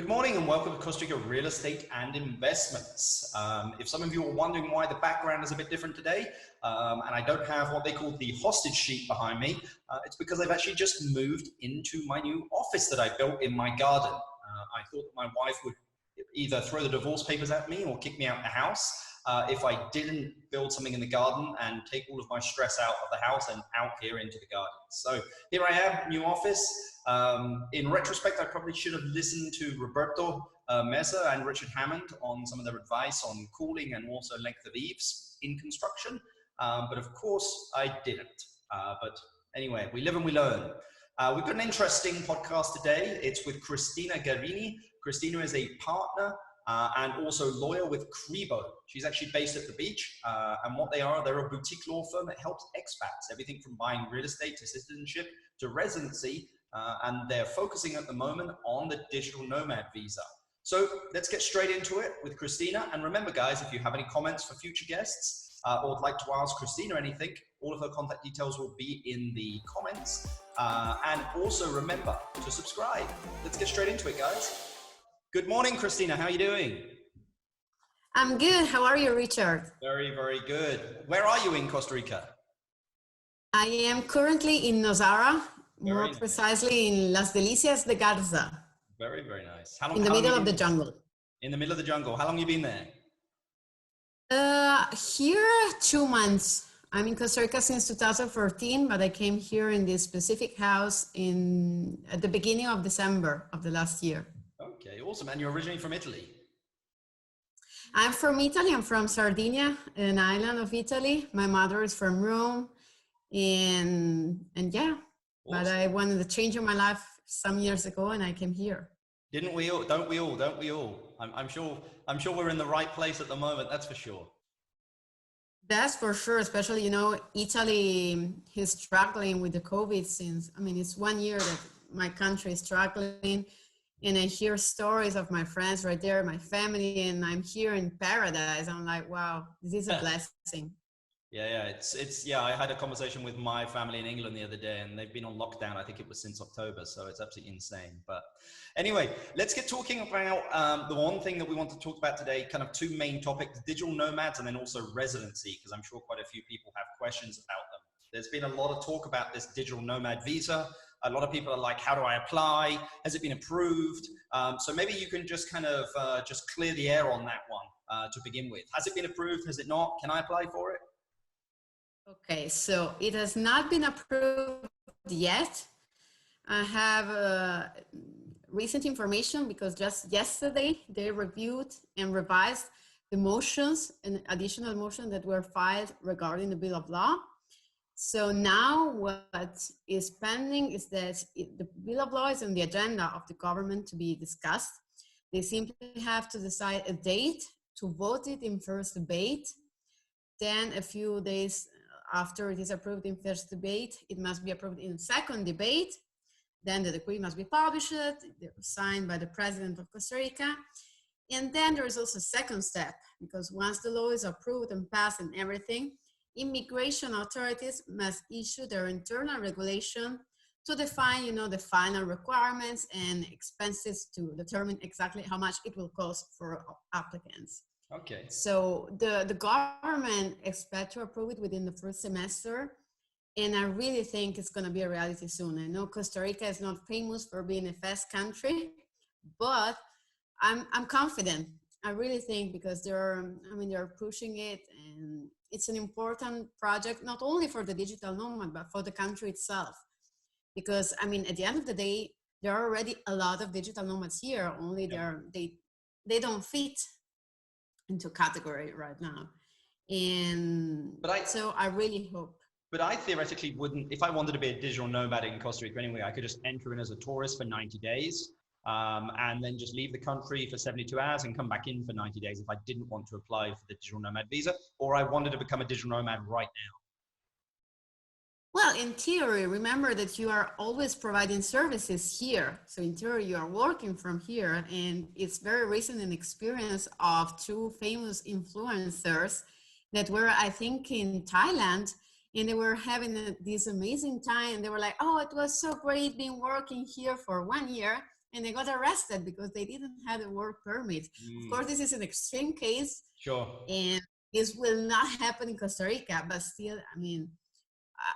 Good morning and welcome to Costa Rica Real Estate and Investments. If some of you are wondering why the background is a bit different today, and I don't have what they call the hostage sheet behind me, it's because I've actually just moved into my new office that I built in my garden. I thought that my wife would either throw the divorce papers at me or kick me out of the house if I didn't build something in the garden and take all of my stress out of the house and out here into the garden. So here I am, new office. In retrospect, I probably should have listened to Roberto Mesa and Richard Hammond on some of their advice on cooling and also length of eaves in construction. But of course I didn't. But anyway, we live and we learn. We've got an interesting podcast today. It's with Cristina Guerrini. Cristina is a partner and also lawyer with Crebo. She's actually based at the beach. And what they are, they're a boutique law firm that helps expats, everything from buying real estate to citizenship to residency. And they're focusing at the moment on the Digital Nomad Visa. So let's get straight into it with Cristina. And remember, guys, if you have any comments for future guests or would like to ask Cristina anything, all of her contact details will be in the comments. And also remember to subscribe. Let's get straight into it, guys. Good morning, Cristina. How are you doing? I'm good. How are you, Richard? Very, very good. Where are you in Costa Rica? I am currently in Nosara. More Nice. Precisely in Las Delicias de Garza. Very, very nice. How long, in the middle of the jungle. In the middle of the jungle. How long have you been there? Here, 2 months. I'm in Costa Rica since 2014, but I came here in this specific house at the beginning of December of the last year. Okay, awesome. And you're originally from Italy? I'm from Italy. I'm from Sardinia, an island of Italy. My mother is from Rome. And yeah. Awesome. But I wanted to change in my life some years ago, and I came here. Didn't we all? Don't we all? Don't we all? I'm sure we're in the right place at the moment. That's for sure. That's for sure. Especially, Italy is struggling with the COVID since. I mean, it's 1 year that my country is struggling, and I hear stories of my friends right there, my family, and I'm here in paradise. I'm like, wow, this is a blessing. Yeah, I had a conversation with my family in England the other day, and they've been on lockdown. I think it was since October, so it's absolutely insane. But anyway, let's get talking about the one thing that we want to talk about today, kind of two main topics, digital nomads and then also residency, because I'm sure quite a few people have questions about them. There's been a lot of talk about this digital nomad visa. A lot of people are like, how do I apply? Has it been approved? So maybe you can just kind of just clear the air on that one to begin with. Has it been approved? Has it not? Can I apply for it? Okay, so it has not been approved yet. I have recent information because just yesterday they reviewed and revised the motions and additional motions that were filed regarding the bill of law. So now what is pending is that the bill of law is on the agenda of the government to be discussed. They simply have to decide a date to vote it in first debate. Then a few days after it is approved in first debate, it must be approved in second debate. Then the decree must be published, signed by the president of Costa Rica. And then there is also a second step, because once the law is approved and passed and everything, immigration authorities must issue their internal regulation to define, the final requirements and expenses to determine exactly how much it will cost for applicants. Okay. So the government expects to approve it within the first semester, and I really think it's going to be a reality soon. I know Costa Rica is not famous for being a fast country, but I'm confident. I really think because they're pushing it, and it's an important project not only for the digital nomad but for the country itself. Because at the end of the day, there are already a lot of digital nomads here. Only they don't fit into category right now, so I really hope. But I theoretically wouldn't, if I wanted to be a digital nomad in Costa Rica anyway, I could just enter in as a tourist for 90 days and then just leave the country for 72 hours and come back in for 90 days if I didn't want to apply for the digital nomad visa, or I wanted to become a digital nomad right now. Well, in theory, remember that you are always providing services here. So in theory, you are working from here, and it's very recent an experience of two famous influencers that were, I think, in Thailand, and they were having this amazing time. They were like, oh, it was so great being working here for 1 year. and they got arrested because they didn't have a work permit. Of course, this is an extreme case. Sure. And this will not happen in Costa Rica, but still, I mean,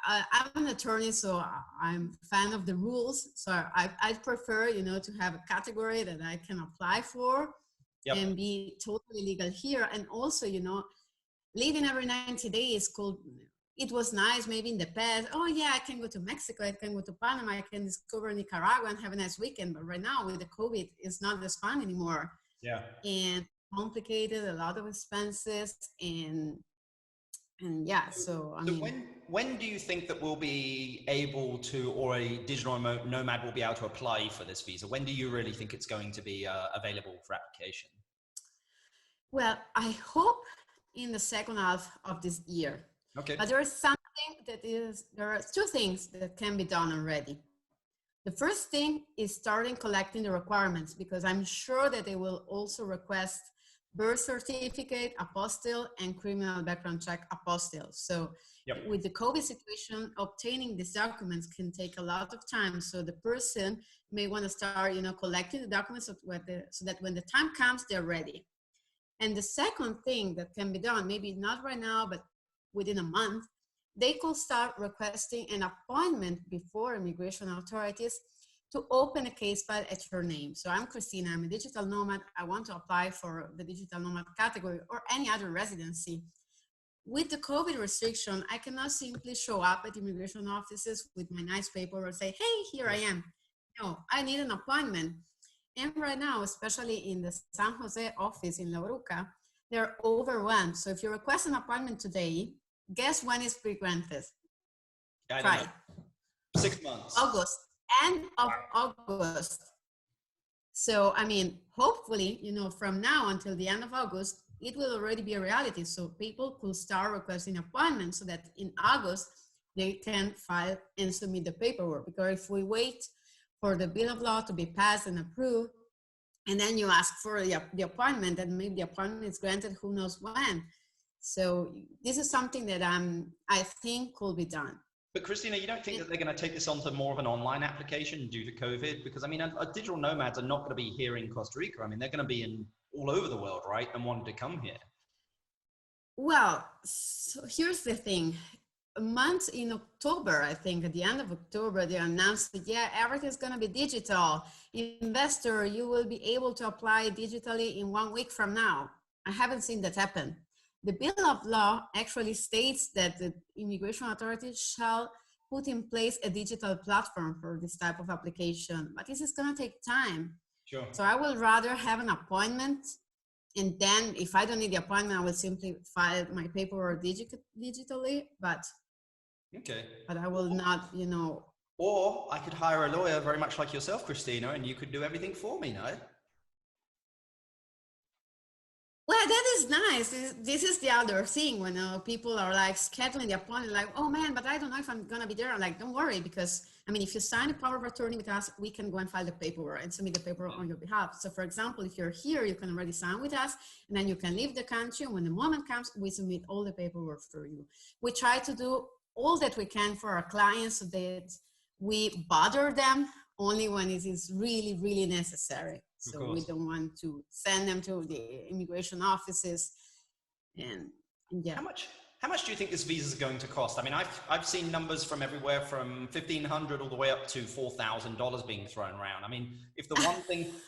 I'm an attorney, so I'm a fan of the rules. So I prefer, you know, to have a category that I can apply for and be totally legal here. And also, you know, leaving every 90 days could, it was nice maybe in the past. Oh yeah, I can go to Mexico, I can go to Panama, I can discover Nicaragua and have a nice weekend. But right now with the COVID, it's not as fun anymore. Yeah. And complicated, a lot of expenses, and yeah, so I mean, when do you think that we'll be able to, or a digital nomad will be able to apply for this visa? When do you really think it's going to be available for application? Well, I hope in the second half of this year. Okay. But there is something that is, there are two things that can be done already. The first thing is starting collecting the requirements, because I'm sure that they will also request birth certificate, apostille, and criminal background check apostille. So with the COVID situation, obtaining these documents can take a lot of time. So the person may want to start, you know, collecting the documents so that when the time comes, they're ready. And the second thing that can be done, maybe not right now, but within a month, they could start requesting an appointment before immigration authorities to open a case file at your name. So I'm Cristina, I'm a digital nomad. I want to apply for the digital nomad category or any other residency. With the COVID restriction, I cannot simply show up at immigration offices with my nice paper and say, hey, here I am. No, I need an appointment. And right now, especially in the San Jose office in La Bruca, they're overwhelmed. So if you request an appointment today, guess when it's pre-granted? Try. 6 months. August. End of August. So, I mean, hopefully, you know, from now until the end of August, it will already be a reality. So people could start requesting appointments so that in August, they can file and submit the paperwork. Because if we wait for the bill of law to be passed and approved, and then you ask for the appointment, and maybe the appointment is granted, who knows when. So this is something that I think could be done. But Cristina, you don't think that they're going to take this onto more of an online application due to COVID? Because I mean, digital nomads are not going to be here in Costa Rica. I mean, they're going to be in all over the world, right? And wanting to come here. Well, so here's the thing. A month in October, I think at the end of October, they announced that, yeah, everything's going to be digital. Investor, you will be able to apply digitally in 1 week from now. I haven't seen that happen. The bill of law actually states that the immigration authorities shall put in place a digital platform for this type of application, but this is going to take time. Sure. So I will rather have an appointment, and then if I don't need the appointment, I will simply file my paperwork digitally, but I will not, you know. Or I could hire a lawyer very much like yourself, Cristina, and you could do everything for me, no? Well, that is nice. This is the other thing when people are like scheduling the appointment, like, oh man, but I don't know if I'm going to be there. I'm like, don't worry, because I mean, if you sign a power of attorney with us, we can go and file the paperwork and submit the paperwork on your behalf. So for example, if you're here, you can already sign with us, and then you can leave the country. And when the moment comes, we submit all the paperwork for you. We try to do all that we can for our clients so that we bother them only when it is really, really necessary. So we don't want to send them to the immigration offices, and yeah. How much do you think this visa is going to cost? I mean, I've seen numbers from everywhere from $1,500 all the way up to $4,000 being thrown around. I mean, if the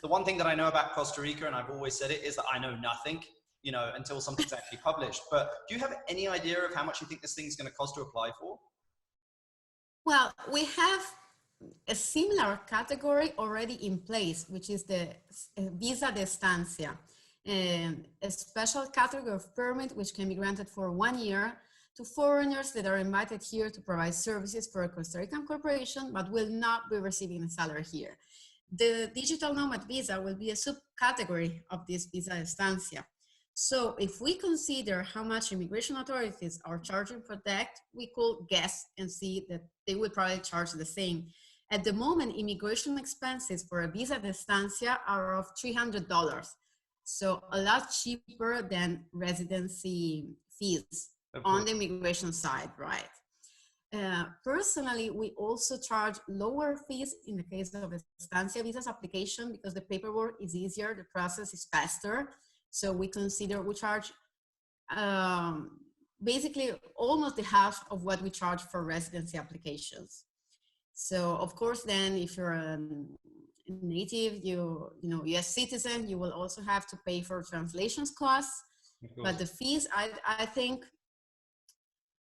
one thing that I know about Costa Rica, and I've always said it, is that I know nothing, you know, until something's actually published. But do you have any idea of how much you think this thing's going to cost to apply for? Well, we have a similar category already in place, which is the Visa de Estancia, a special category of permit which can be granted for 1 year to foreigners that are invited here to provide services for a Costa Rican corporation, but will not be receiving a salary here. The Digital Nomad Visa will be a subcategory of this Visa de Estancia. So if we consider how much immigration authorities are charging for that, we could guess and see that they would probably charge the same. At the moment, immigration expenses for a Visa de Estancia are of $300. So a lot cheaper than residency fees on the immigration side, right? Personally, we also charge lower fees in the case of estancia visas application because the paperwork is easier, the process is faster. So we charge basically almost the half of what we charge for residency applications. So of course, then if you're a native, you know, US citizen, you will also have to pay for translations costs. But the fees, I think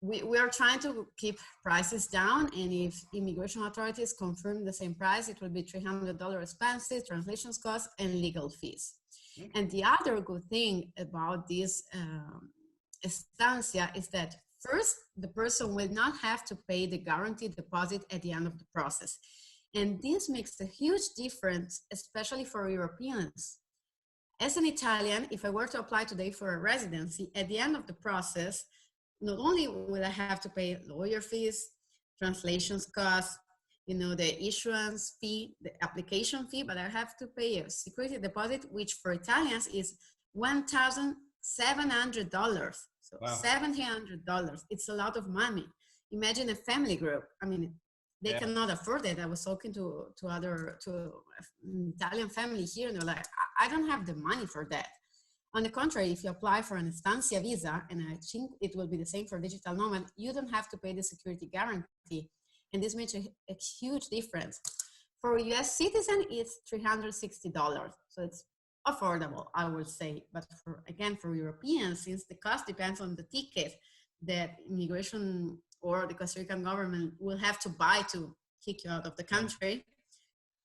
we are trying to keep prices down, and if immigration authorities confirm the same price, it will be $300 expenses, translations costs, and legal fees. Okay. And the other good thing about this estancia is that first, the person will not have to pay the guaranteed deposit at the end of the process. And this makes a huge difference, especially for Europeans. As an Italian, if I were to apply today for a residency, at the end of the process, not only will I have to pay lawyer fees, translations costs, you know, the issuance fee, the application fee, but I have to pay a security deposit, which for Italians is $1,700. So wow. $700. It's a lot of money. Imagine a family group. I mean, they cannot afford it. I was talking to an Italian family here, and they're like, I don't have the money for that. On the contrary, if you apply for an estancia visa, and I think it will be the same for digital nomad, you don't have to pay the security guarantee. And this makes a huge difference. For a US citizen, it's $360. So it's affordable, I would say. But for Europeans, since the cost depends on the ticket that immigration or the Costa Rican government will have to buy to kick you out of the country,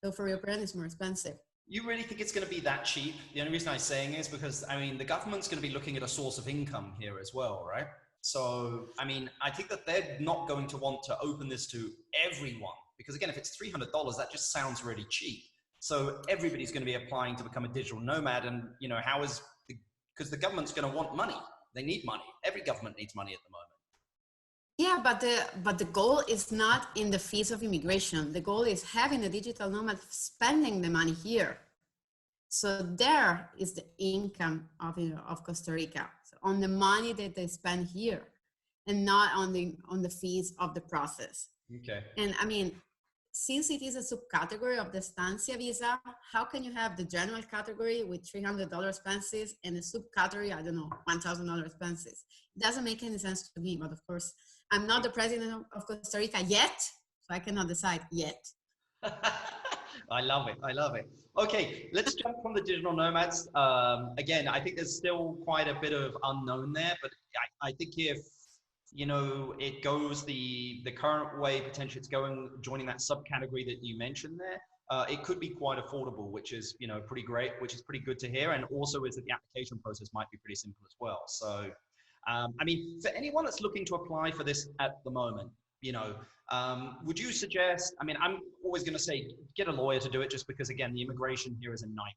so for Europeans, it's more expensive. You really think it's going to be that cheap? The only reason I'm saying is because, I mean, the government's going to be looking at a source of income here as well, right? So, I mean, I think that they're not going to want to open this to everyone because, again, if it's $300, that just sounds really cheap. So everybody's going to be applying to become a digital nomad, and, you know, because the government's going to want money. They need money. Every government needs money at the moment. Yeah, but the goal is not in the fees of immigration. The goal is having the digital nomad spending the money here. So there is the income of Costa Rica, so on the money that they spend here, and not on the fees of the process. Okay. And I mean, since it is a subcategory of the estancia visa, how can you have the general category with $300 expenses and the subcategory, I don't know, $1,000 expenses? It doesn't make any sense to me, but of course, I'm not the president of Costa Rica yet, so I cannot decide yet. I love it. I love it. Okay, let's jump from the digital nomads. Again, I think there's still quite a bit of unknown there, but I think if, you know, it goes the current way, potentially it's joining that subcategory that you mentioned there, it could be quite affordable, which is, you know, pretty great, which is pretty good to hear. And also is that the application process might be pretty simple as well. So, I mean, for anyone that's looking to apply for this at the moment, you know, would you suggest, I mean, I'm always going to say, get a lawyer to do it just because, again, the immigration here is a nightmare.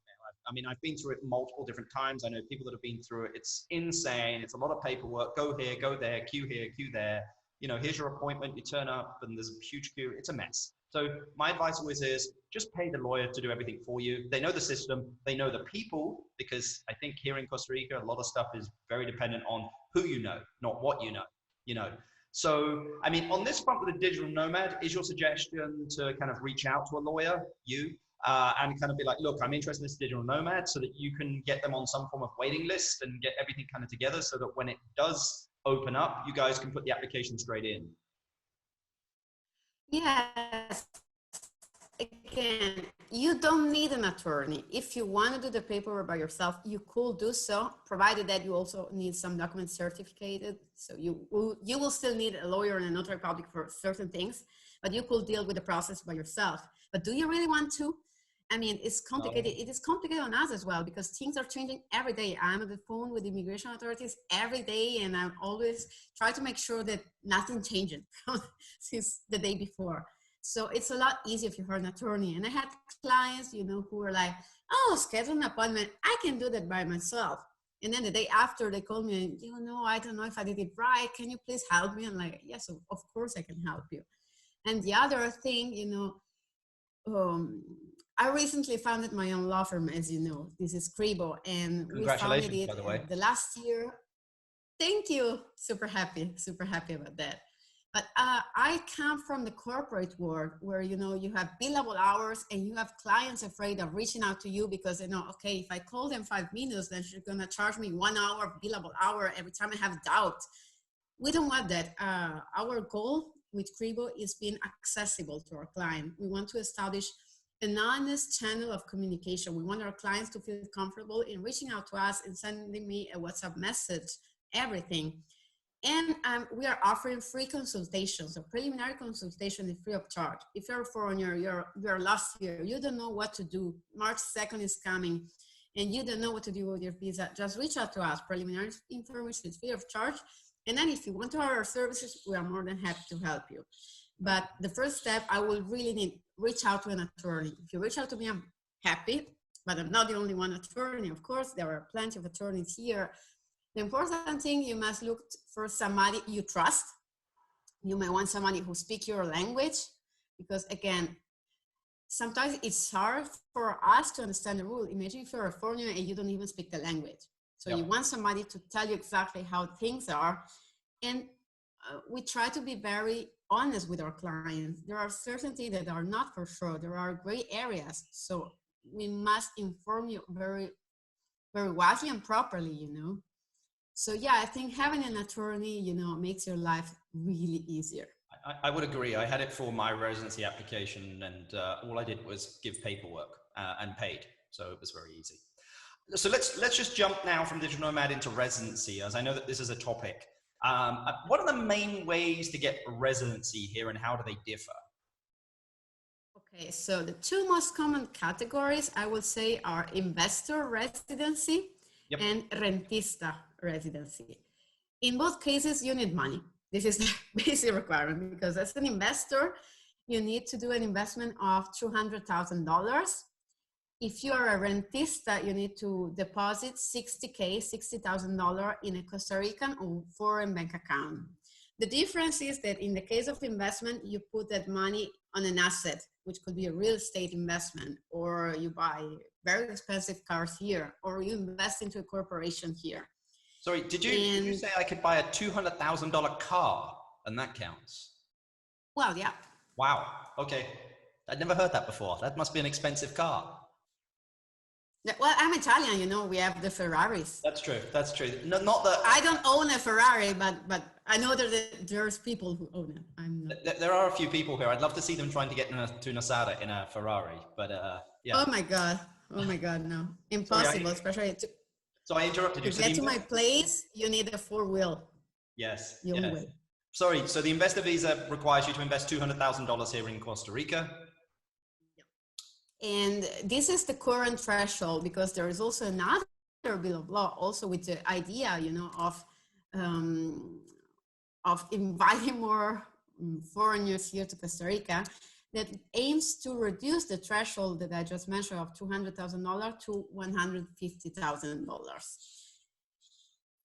I mean, I've been through it multiple different times. I know people that have been through it. It's insane. It's a lot of paperwork. Go here, go there, queue here, queue there. You know, here's your appointment. You turn up and there's a huge queue. It's a mess. So my advice always is just pay the lawyer to do everything for you. They know the system. They know the people, because I think here in Costa Rica, a lot of stuff is very dependent on who you know, not what you know. So, I mean, on this front with the digital nomad, is your suggestion to kind of reach out to a lawyer, and kind of be like, look, I'm interested in this digital nomad, so that you can get them on some form of waiting list and get everything kind of together so that when it does open up, you guys can put the application straight in? Yes. Again, you don't need an attorney. If you want to do the paperwork by yourself, you could do so, provided that you also need some documents certificated. So you will still need a lawyer and a notary public for certain things, but you could deal with the process by yourself. But do you really want to? I mean, it's complicated. No. It is complicated on us as well, because things are changing every day. I'm on the phone with immigration authorities every day, and I always try to make sure that nothing changes since the day before. So it's a lot easier if you have an attorney. And I had clients, you know, who were like, oh, schedule an appointment. I can do that by myself. And then the day after, they called me and, you know, I don't know if I did it right. Can you please help me? I'm like, yes, of course I can help you. And the other thing, you know, I recently founded my own law firm, as you know. This is Scribo. And we founded it by the way. The last year. Thank you. Super happy about that. But I come from the corporate world where, you know, you have billable hours and you have clients afraid of reaching out to you because they know, okay, if I call them 5 minutes, then she's going to charge me 1 hour of billable hour every time I have doubt. We don't want that. Our goal with Kribo is being accessible to our client. We want to establish an honest channel of communication. We want our clients to feel comfortable in reaching out to us and sending me a WhatsApp message, everything. And we are offering free consultations. A preliminary consultation is free of charge. If you're a foreigner, you're lost here, you don't know what to do, March 2nd is coming, and you don't know what to do with your visa, just reach out to us. Preliminary information is free of charge. And then if you want to have our services, we are more than happy to help you. But the first step, I will really need, reach out to an attorney. If you reach out to me, I'm happy, but I'm not the only one attorney. Of course, there are plenty of attorneys here. The important thing, you must look for somebody you trust. You may want somebody who speaks your language, because again, sometimes it's hard for us to understand the rule. Imagine if you're a foreigner and you don't even speak the language. So you want somebody to tell you exactly how things are. And we try to be very honest with our clients. There are certain things that are not for sure. There are gray areas. So we must inform you very, very wisely and properly, you know. So yeah, I think having an attorney, you know, makes your life really easier. I would agree. I had it for my residency application, and all I did was give paperwork and paid. So it was very easy. So let's just jump now from digital nomad into residency, as I know that this is a topic. What are the main ways to get residency here, and how do they differ? Okay, so the two most common categories I would say are investor residency and rentista residency. In both cases, you need money. This is the basic requirement, because as an investor, you need to do an investment of $200,000. If you are a rentista, you need to deposit $60,000 in a Costa Rican or foreign bank account. The difference is that in the case of investment, you put that money on an asset, which could be a real estate investment, or you buy very expensive cars here, or you invest into a corporation here. Sorry, did you say I could buy a $200,000 car and that counts? Well, yeah. Wow. Okay. I'd never heard that before. That must be an expensive car. Well, I'm Italian, you know, we have the Ferraris. That's true. That's true. No, not that I don't own a Ferrari, but I know that there's people who own it. I'm not. There are a few people here. I'd love to see them trying to get to Nasada in a Ferrari, but yeah. Oh my God. Oh my God, no. Impossible, especially to... So I interrupted you. To get to my place, you need a 4-wheel. Yes. The only way. Sorry, so the investor visa requires you to invest $200,000 here in Costa Rica. And this is the current threshold, because there is also another bill of law, also with the idea, you know, of inviting more foreigners here to Costa Rica, that aims to reduce the threshold that I just mentioned of $200,000 to $150,000.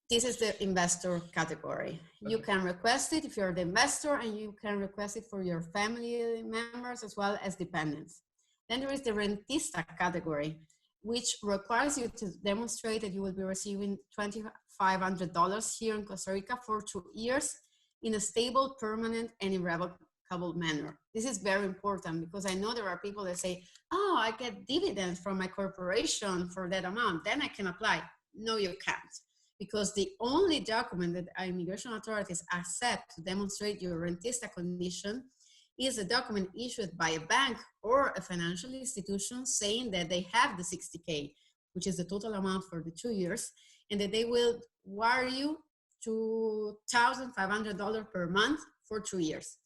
This is the investor category. You can request it if you're the investor, and you can request it for your family members as well as dependents. Then there is the rentista category, which requires you to demonstrate that you will be receiving $2,500 here in Costa Rica for 2 years in a stable, permanent, and irrevocable manner. This is very important, because I know there are people that say, oh, I get dividends from my corporation for that amount, then I can apply. No, you can't. Because the only document that immigration authorities accept to demonstrate your rentista condition is a document issued by a bank or a financial institution saying that they have the $60K, which is the total amount for the 2 years, and that they will wire you $2,500 per month for 2 years.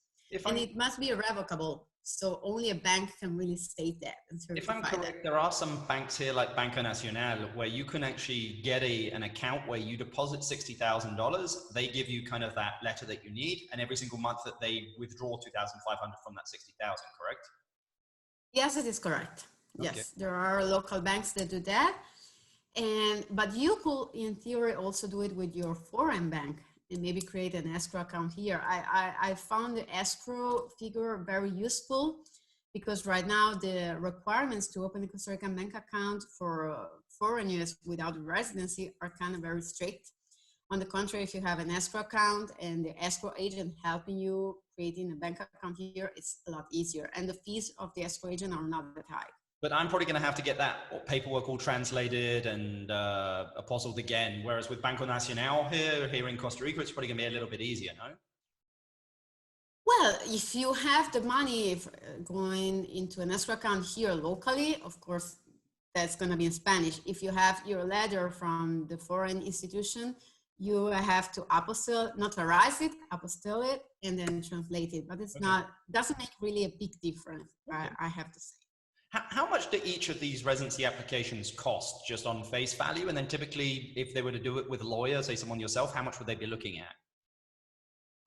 And it must be irrevocable. So only a bank can really state that and certify If I'm correct, there are some banks here like Banco Nacional where you can actually get an account where you deposit $60,000. They give you kind of that letter that you need, and every single month that they withdraw $2,500 from that $60,000, correct? Yes, it is correct. Okay. Yes, there are local banks that do that. But you could, in theory, also do it with your foreign bank and maybe create an escrow account here. I found the escrow figure very useful, because right now the requirements to open a Costa Rican bank account for foreigners without residency are kind of very strict. On the contrary, if you have an escrow account and the escrow agent helping you creating a bank account here, it's a lot easier. And the fees of the escrow agent are not that high. But I'm probably going to have to get that paperwork all translated and apostilled again. Whereas with Banco Nacional here in Costa Rica, it's probably going to be a little bit easier, no? Well, if you have the money going into an escrow account here locally, of course, that's going to be in Spanish. If you have your letter from the foreign institution, you have to notarize it, apostille it, and then translate it. But it's doesn't make really a big difference, I have to say. How much do each of these residency applications cost just on face value? And then typically, if they were to do it with a lawyer, say someone yourself, how much would they be looking at?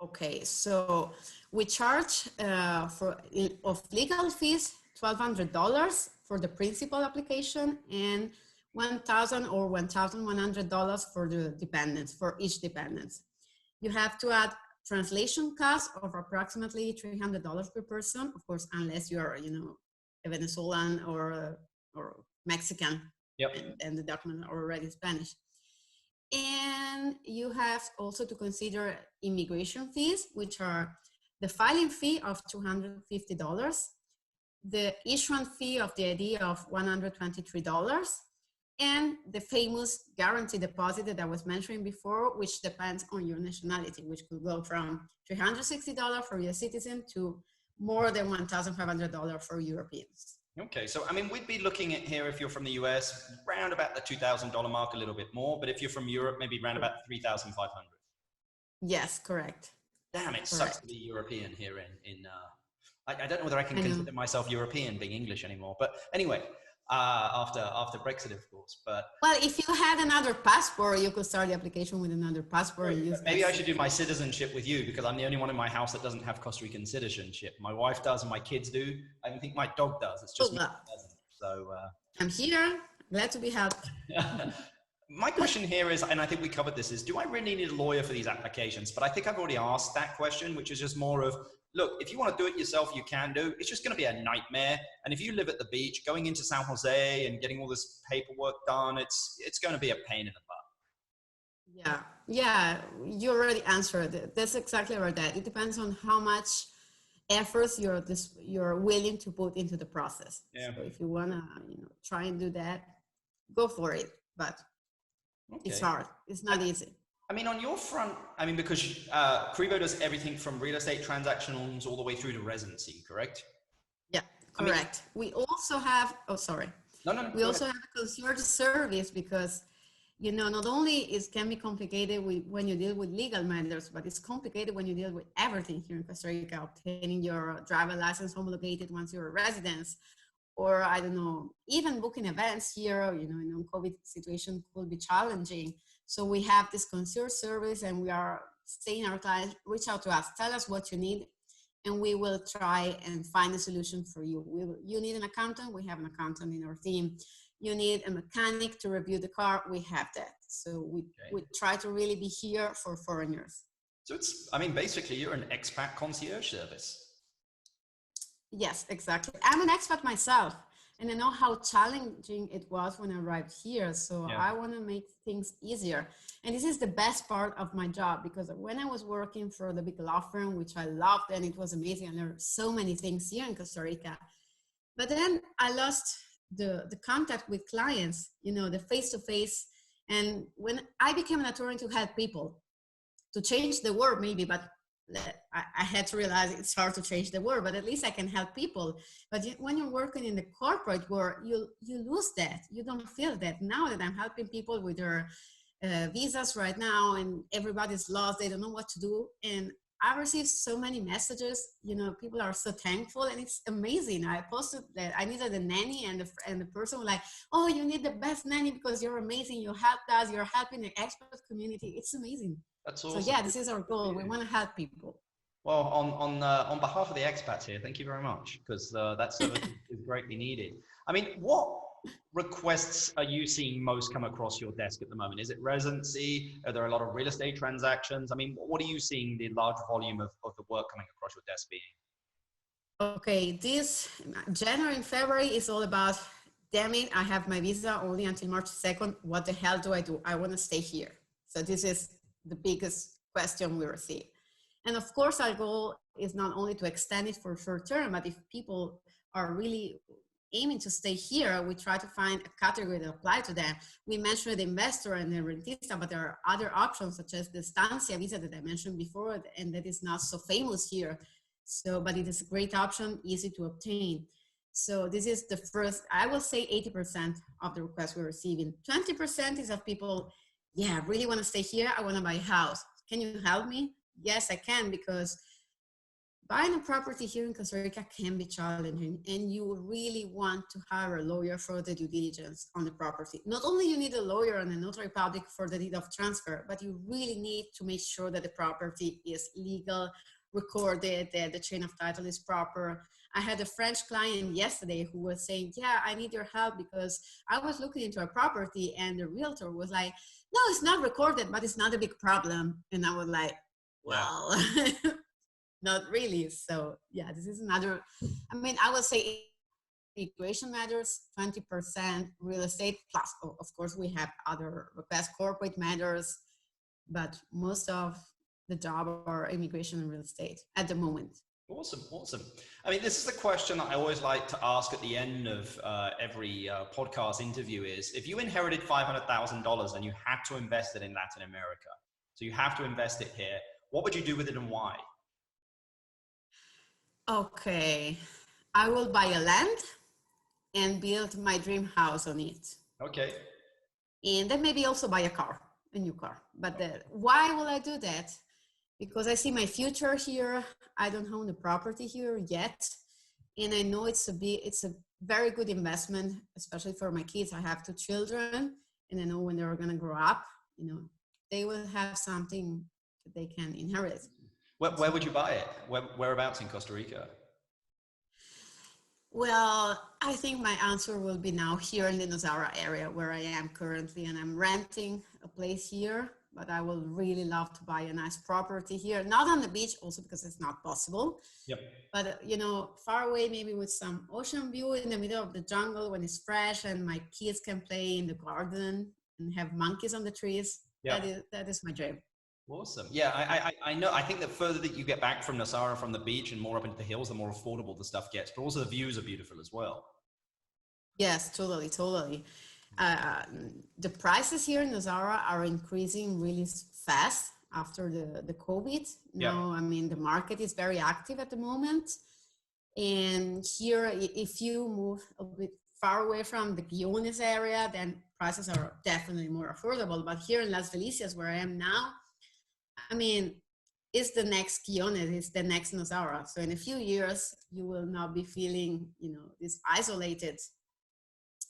Okay, so we charge of legal fees, $1,200 for the principal application and $1,000 or $1,100 for the dependents, for each dependent. You have to add translation costs of approximately $300 per person, of course, unless you're, a Venezuelan or Mexican, yep. and the documents are already Spanish. And you have also to consider immigration fees, which are the filing fee of $250, the issuance fee of the ID of $123, and the famous guarantee deposit that I was mentioning before, which depends on your nationality, which could go from $360 for a citizen to more than $1,500 for Europeans. Okay, so I mean, we'd be looking at here, if you're from the US, round about the $2,000 mark, a little bit more, but if you're from Europe, maybe round about 3,500. Yes, correct. Damn, it sucks to be European here I don't know whether I can consider myself European being English anymore, but anyway, after Brexit, of course. But well, if you had another passport, you could start the application with another passport. Maybe I should do my citizenship with you, because I'm the only one in my house that doesn't have Costa Rican citizenship. My wife does, and my kids do. I don't think my dog does. It's just me that doesn't. So I'm here. Glad to be helped. My question here is, and I think we covered this, is do I really need a lawyer for these applications? But I think I've already asked that question, which is just more of, look, if you want to do it yourself, you can do. It's just going to be a nightmare. And if you live at the beach, going into San Jose and getting all this paperwork done, it's going to be a pain in the butt. Yeah, you already answered it. That's exactly right. That it depends on how much efforts you're willing to put into the process. Yeah. So if you want to, try and do that, go for it. But it's hard. It's not easy. I mean, on your front, because Cribo does everything from real estate transactions all the way through to residency, correct? Yeah, correct. We also have, we also have a concierge service because, not only can be complicated when you deal with legal matters, but it's complicated when you deal with everything here in Costa Rica, obtaining your driver license homologated once you're a resident, or I don't know, even booking events here, in a COVID situation could be challenging. So we have this concierge service, and we are saying our clients, reach out to us, tell us what you need, and we will try and find a solution for you. You need an accountant, we have an accountant in our team. You need a mechanic to review the car, we have that. So we try to really be here for foreigners. So basically you're an expat concierge service. Yes, exactly. I'm an expat myself, and I know how challenging it was when I arrived here. So I want to make things easier. And this is the best part of my job, because when I was working for the big law firm, which I loved, and it was amazing, I learned so many things here in Costa Rica. But then I lost the contact with clients, the face-to-face. And when I became an attorney to help people, to change the world maybe, but I had to realize it's hard to change the world, but at least I can help people. But when you're working in the corporate world, you lose that. You don't feel that. Now that I'm helping people with their visas right now, and everybody's lost, they don't know what to do. And I received so many messages, people are so thankful, and it's amazing. I posted that I needed a nanny, and the person was like, oh, you need the best nanny because you're amazing. You helped us. You're helping the expat community. It's amazing. That's awesome. So this is our goal. We want to help people. Well, on behalf of the expats here, thank you very much, because that service is greatly needed. What requests are you seeing most come across your desk at the moment? Is it residency? Are there a lot of real estate transactions? What are you seeing the large volume of the work coming across your desk being? Okay, this January and February is all about, damn it, I have my visa only until March 2nd. What the hell do? I want to stay here. So this is the biggest question we receive. And of course, our goal is not only to extend it for short term, but if people are really aiming to stay here, we try to find a category that apply to them. We mentioned the investor and the rentista, but there are other options such as the estancia visa that I mentioned before, and that is not so famous here. So, but it is a great option, easy to obtain. So this is the first, I will say 80% of the requests we're receiving. 20% is of people, yeah, I really want to stay here. I want to buy a house. Can you help me? Yes, I can, because buying a property here in Costa Rica can be challenging, and you really want to hire a lawyer for the due diligence on the property. Not only you need a lawyer and a notary public for the deed of transfer, but you really need to make sure that the property is legal, recorded, that the chain of title is proper. I had a French client yesterday who was saying, yeah, I need your help because I was looking into a property and the realtor was like, no, it's not recorded, but it's not a big problem. And I was like, well, not really. So yeah, this is another, I mean, I would say immigration matters, 20% real estate, plus of course we have other requests, corporate matters, but most of the job are immigration and real estate at the moment. Awesome, awesome. I mean, this is the question that I always like to ask at the end of every podcast interview is, if you inherited $500,000 and you had to invest it in Latin America, so you have to invest it here, what would you do with it and why? Okay, I will buy a land and build my dream house on it. Okay. And then maybe also buy a car, a new car. But why will I do that? Because I see my future here. I don't own the property here yet. And I know it's a very good investment, especially for my kids. I have 2 children, and I know when they're gonna grow up, you know, they will have something that they can inherit. Where would you buy it? Whereabouts in Costa Rica? Well, I think my answer will be now here in the Nosara area where I am currently, and I'm renting a place here, but I will really love to buy a nice property here, not on the beach also because it's not possible. Yep. But, you know, far away, maybe with some ocean view in the middle of the jungle when it's fresh and my kids can play in the garden and have monkeys on the trees. Yep. That is my dream. Awesome. Yeah, I know. I think the further that you get back from Nosara, from the beach and more up into the hills, the more affordable the stuff gets, but also the views are beautiful as well. Yes, totally, totally. The prices here in Nosara are increasing really fast after the COVID. Now, I mean, the market is very active at the moment. And here, if you move a bit far away from the Guiones area, then prices are definitely more affordable. But here in Las Delicias, where I am now, I mean, it's the next Guiones, it's the next Nosara. So in a few years, you will not be feeling, you know, this isolated.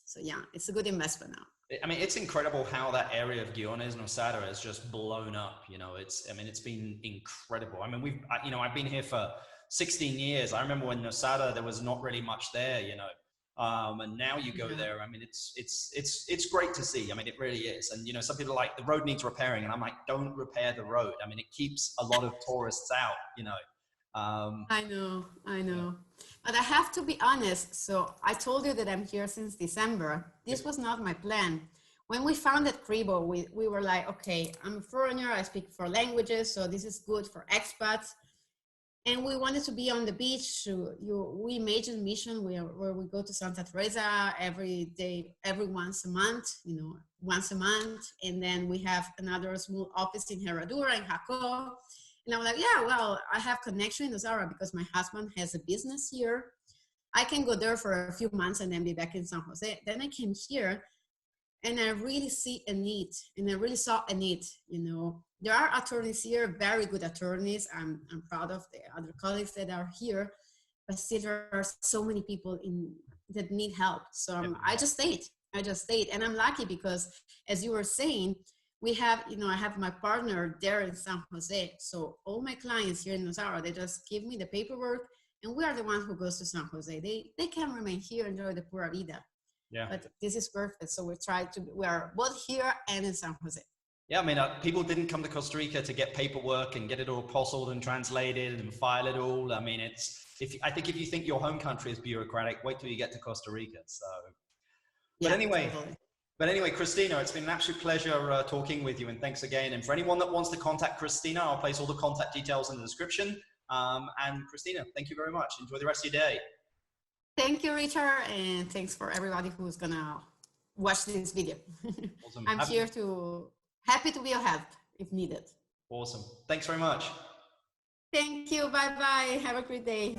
So yeah, it's a good investment now. I mean, it's incredible how that area of Guiones, Nosara has just blown up. You know, it's been incredible. I mean, I've been here for 16 years. I remember when Nosara, there was not really much there, you know. And now you go there. I mean, it's great to see. I mean, it really is. And, you know, some people are like, the road needs repairing. And I'm like, don't repair the road. I mean, it keeps a lot of tourists out, you know. I know. But I have to be honest. So I told you that I'm here since December. This was not my plan. When we founded Cribo, we were like, okay, I'm a foreigner. I speak 4 languages. So this is good for expats. And we wanted to be on the beach. We made a mission where we go to Santa Teresa every day, once a month. And then we have another small office in Herradura, in Jaco. And I was like, yeah, well, I have connection in Nosara because my husband has a business here. I can go there for a few months and then be back in San Jose. Then I came here and I really see a need, and I really saw a need, you know. There are attorneys here, very good attorneys. I'm proud of the other colleagues that are here, but still there are so many people that need help. So I just stayed, and I'm lucky because, as you were saying, we have, you know, I have my partner there in San Jose. So all my clients here in Nosara, they just give me the paperwork, and we are the ones who goes to San Jose. They can remain here, enjoy the pura vida. Yeah. But this is perfect. So we are both here and in San Jose. Yeah, I mean, people didn't come to Costa Rica to get paperwork and get it all apostilled and translated and file it all. I mean, I think if you think your home country is bureaucratic, wait till you get to Costa Rica. So, but anyway, totally. But anyway, Cristina, it's been an absolute pleasure talking with you, and thanks again. And for anyone that wants to contact Cristina, I'll place all the contact details in the description. And Cristina, thank you very much. Enjoy the rest of your day. Thank you, Richard, and thanks for everybody who's gonna watch this video. Awesome. I'm happy to be of help if needed. Awesome. Thanks very much. Thank you. Bye-bye. Have a great day.